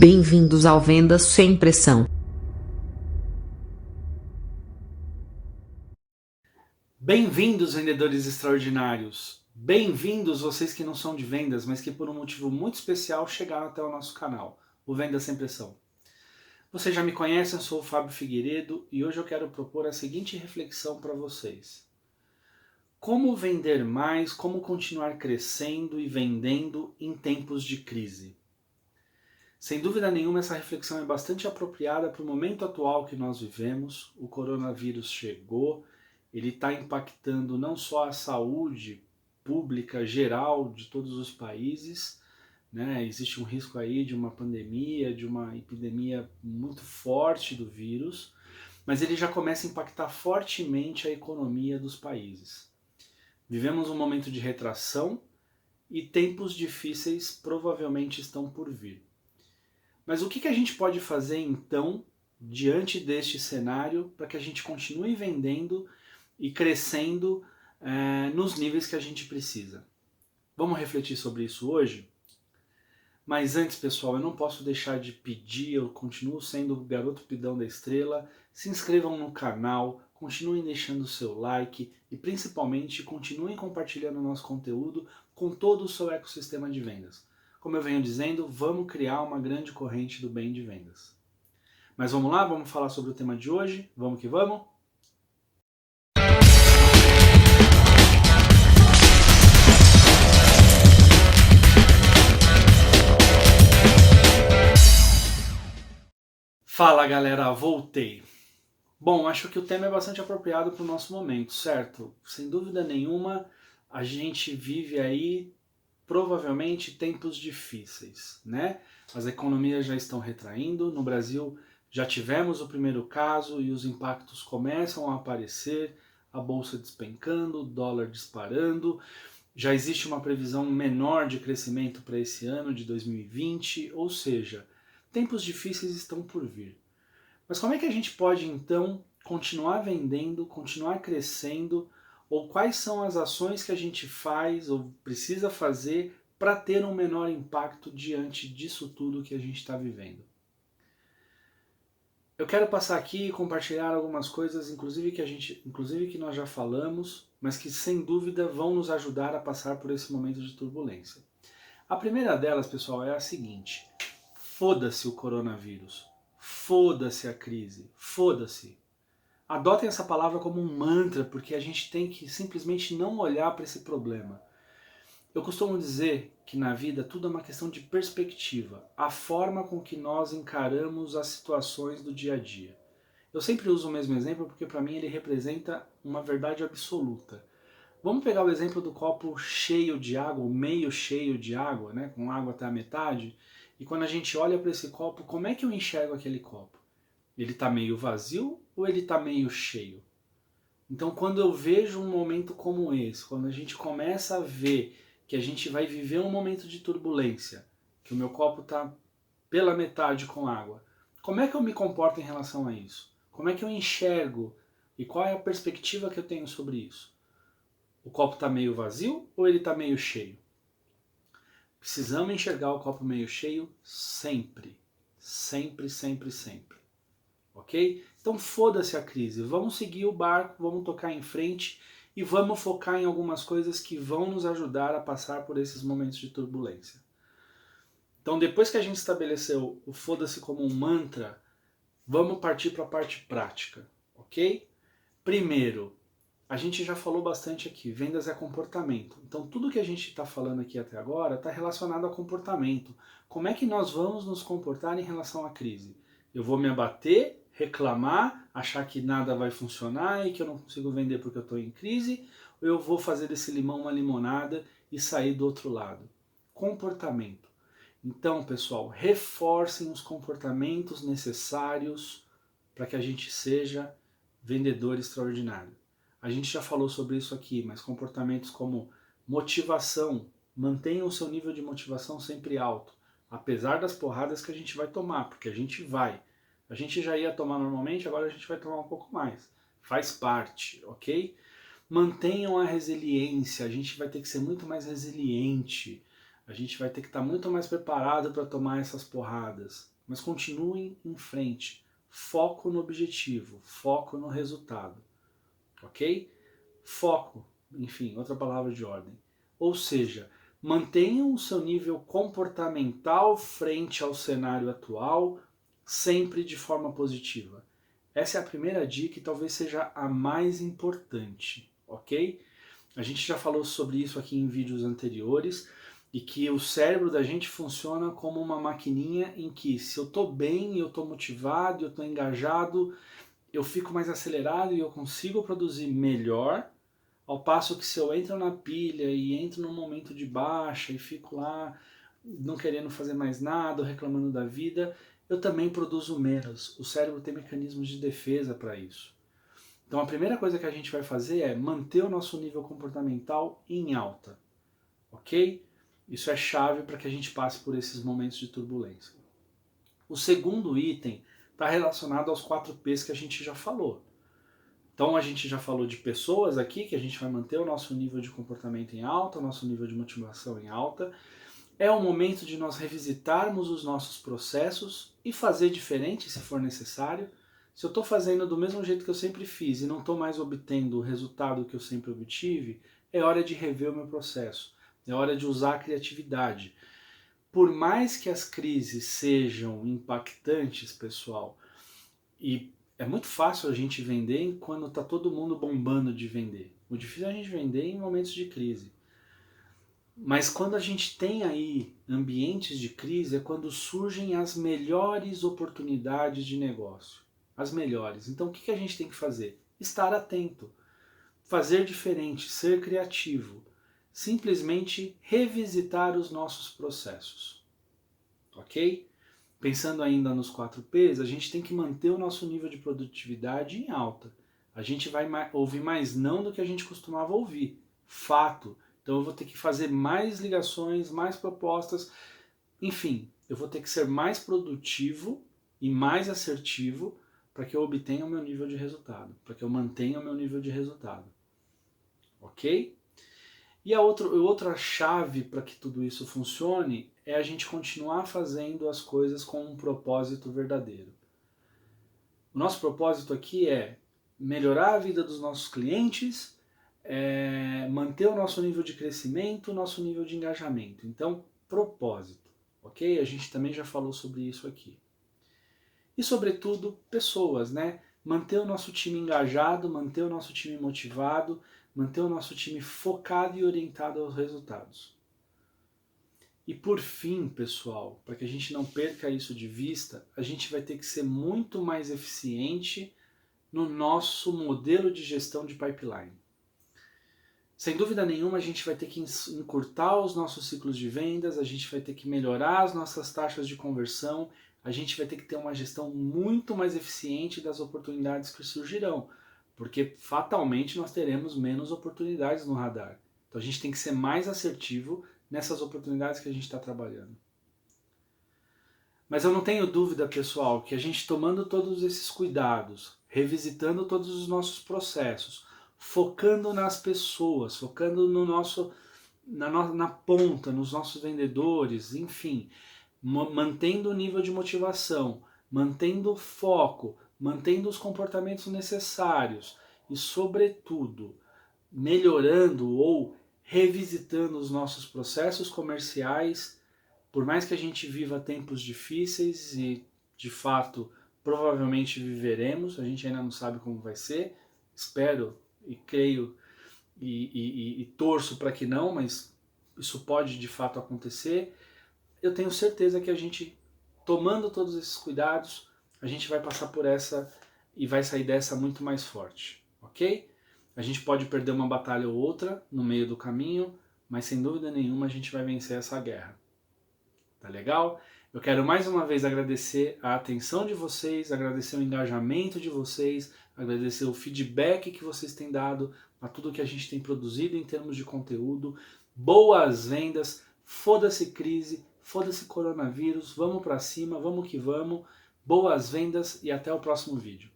Bem-vindos ao Vendas Sem Pressão. Bem-vindos, vendedores extraordinários! Bem-vindos vocês que não são de vendas, mas que por um motivo muito especial chegaram até o nosso canal, o Vendas Sem Pressão. Vocês já me conhecem, eu sou o Fábio Figueiredo e hoje eu quero propor a seguinte reflexão para vocês. Como vender mais, como continuar crescendo e vendendo em tempos de crise? Sem dúvida nenhuma, essa reflexão é bastante apropriada para o momento atual que nós vivemos. O coronavírus chegou, ele está impactando não só a saúde pública geral de todos os países, né? Existe um risco aí de uma pandemia, de uma epidemia muito forte do vírus, mas ele já começa a impactar fortemente a economia dos países. Vivemos um momento de retração e tempos difíceis provavelmente estão por vir. Mas o que a gente pode fazer então, diante deste cenário, para que a gente continue vendendo e crescendo nos níveis que a gente precisa? Vamos refletir sobre isso hoje? Mas antes, pessoal, eu não posso deixar de pedir, eu continuo sendo o garoto pidão da estrela, se inscrevam no canal, continuem deixando o seu like e principalmente continuem compartilhando o nosso conteúdo com todo o seu ecossistema de vendas. Como eu venho dizendo, vamos criar uma grande corrente do bem de vendas. Mas vamos lá, vamos falar sobre o tema de hoje? Vamos que vamos? Fala galera, voltei! Bom, acho que o tema é bastante apropriado para o nosso momento, certo? Sem dúvida nenhuma, a gente vive aí provavelmente tempos difíceis, né? As economias já estão retraindo, no Brasil já tivemos o primeiro caso e os impactos começam a aparecer, a bolsa despencando, o dólar disparando, já existe uma previsão menor de crescimento para esse ano de 2020, ou seja, tempos difíceis estão por vir. Mas como é que a gente pode então continuar vendendo, continuar crescendo, ou quais são as ações que a gente faz ou precisa fazer para ter um menor impacto diante disso tudo que a gente está vivendo? Eu quero passar aqui e compartilhar algumas coisas, inclusive que nós já falamos, mas que sem dúvida vão nos ajudar a passar por esse momento de turbulência. A primeira delas, pessoal, é a seguinte: foda-se o coronavírus, foda-se a crise, foda-se. Adotem essa palavra como um mantra, porque a gente tem que simplesmente não olhar para esse problema. Eu costumo dizer que na vida tudo é uma questão de perspectiva, a forma com que nós encaramos as situações do dia a dia. Eu sempre uso o mesmo exemplo porque para mim ele representa uma verdade absoluta. Vamos pegar o exemplo do copo cheio de água, ou meio cheio de água, né, com água até a metade, e quando a gente olha para esse copo, como é que eu enxergo aquele copo? Ele está meio vazio ou ele está meio cheio? Então, quando eu vejo um momento como esse, quando a gente começa a ver que a gente vai viver um momento de turbulência, que o meu copo está pela metade com água, como é que eu me comporto em relação a isso? Como é que eu enxergo e qual é a perspectiva que eu tenho sobre isso? O copo está meio vazio ou ele está meio cheio? Precisamos enxergar o copo meio cheio sempre. Sempre, sempre, sempre. Ok? Então foda-se a crise, vamos seguir o barco, vamos tocar em frente e vamos focar em algumas coisas que vão nos ajudar a passar por esses momentos de turbulência. Então depois que a gente estabeleceu o foda-se como um mantra, vamos partir para a parte prática, ok? Primeiro, a gente já falou bastante aqui, vendas é comportamento. Então tudo que a gente está falando aqui até agora está relacionado a comportamento. Como é que nós vamos nos comportar em relação à crise? Eu vou me abater, reclamar, achar que nada vai funcionar e que eu não consigo vender porque eu estou em crise, ou eu vou fazer desse limão uma limonada e sair do outro lado? Comportamento. Então, pessoal, reforcem os comportamentos necessários para que a gente seja vendedor extraordinário. A gente já falou sobre isso aqui, mas comportamentos como motivação, mantenham o seu nível de motivação sempre alto, apesar das porradas que a gente vai tomar, porque a gente vai. A gente já ia tomar normalmente, agora a gente vai tomar um pouco mais. Faz parte, ok? Mantenham a resiliência, a gente vai ter que ser muito mais resiliente, a gente vai ter que estar muito mais preparado para tomar essas porradas. mas continuem em frente. Foco no objetivo, foco no resultado, ok? Foco, enfim, outra palavra de ordem. Ou seja, mantenham o seu nível comportamental frente ao cenário atual, sempre de forma positiva. Essa é a primeira dica e talvez seja a mais importante, ok? A gente já falou sobre isso aqui em vídeos anteriores, e que o cérebro da gente funciona como uma maquininha em que se eu estou bem, eu estou motivado, eu estou engajado, eu fico mais acelerado e eu consigo produzir melhor, ao passo que se eu entro na pilha e entro num momento de baixa e fico lá não querendo fazer mais nada, reclamando da vida, eu também produzo menos. O cérebro tem mecanismos de defesa para isso. Então a primeira coisa que a gente vai fazer é manter o nosso nível comportamental em alta, ok? Isso é chave para que a gente passe por esses momentos de turbulência. O segundo item está relacionado aos 4 P's que a gente já falou. Então a gente já falou de pessoas aqui, que a gente vai manter o nosso nível de comportamento em alta, o nosso nível de motivação em alta. É o momento de nós revisitarmos os nossos processos e fazer diferente se for necessário. Se eu estou fazendo do mesmo jeito que eu sempre fiz e não estou mais obtendo o resultado que eu sempre obtive, é hora de rever o meu processo. É hora de usar a criatividade. Por mais que as crises sejam impactantes, pessoal, e é muito fácil a gente vender quando está todo mundo bombando de vender. O difícil é a gente vender em momentos de crise. Mas quando a gente tem aí ambientes de crise é quando surgem as melhores oportunidades de negócio. As melhores. Então o que a gente tem que fazer? Estar atento. Fazer diferente, ser criativo. Simplesmente revisitar os nossos processos, ok? Pensando ainda nos 4 P's, a gente tem que manter o nosso nível de produtividade em alta. A gente vai ouvir mais não do que a gente costumava ouvir, fato. Então eu vou ter que fazer mais ligações, mais propostas, enfim, eu vou ter que ser mais produtivo e mais assertivo para que eu obtenha o meu nível de resultado, para que eu mantenha o meu nível de resultado, ok? E a outra chave para que tudo isso funcione é a gente continuar fazendo as coisas com um propósito verdadeiro. O nosso propósito aqui é melhorar a vida dos nossos clientes, manter o nosso nível de crescimento, o nosso nível de engajamento. Então, propósito, ok? A gente também já falou sobre isso aqui. E, sobretudo, pessoas, né? Manter o nosso time engajado, manter o nosso time motivado, manter o nosso time focado e orientado aos resultados. E por fim, pessoal, para que a gente não perca isso de vista, a gente vai ter que ser muito mais eficiente no nosso modelo de gestão de pipeline. Sem dúvida nenhuma, a gente vai ter que encurtar os nossos ciclos de vendas, a gente vai ter que melhorar as nossas taxas de conversão, a gente vai ter que ter uma gestão muito mais eficiente das oportunidades que surgirão, porque fatalmente nós teremos menos oportunidades no radar. Então a gente tem que ser mais assertivo nessas oportunidades que a gente está trabalhando. Mas eu não tenho dúvida, pessoal, que a gente tomando todos esses cuidados, revisitando todos os nossos processos, focando nas pessoas, focando no na ponta, nos nossos vendedores, enfim, mantendo o nível de motivação, mantendo o foco, mantendo os comportamentos necessários e, sobretudo, melhorando ou revisitando os nossos processos comerciais, por mais que a gente viva tempos difíceis e, de fato, provavelmente viveremos, a gente ainda não sabe como vai ser, espero e creio e torço para que não, mas isso pode de fato acontecer. Eu tenho certeza que a gente, tomando todos esses cuidados, a gente vai passar por essa e vai sair dessa muito mais forte, ok? A gente pode perder uma batalha ou outra no meio do caminho, mas sem dúvida nenhuma a gente vai vencer essa guerra. Tá legal? Eu quero mais uma vez agradecer a atenção de vocês, agradecer o engajamento de vocês, agradecer o feedback que vocês têm dado a tudo que a gente tem produzido em termos de conteúdo. Boas vendas, foda-se crise, foda-se coronavírus, vamos pra cima, vamos que vamos. Boas vendas e até o próximo vídeo.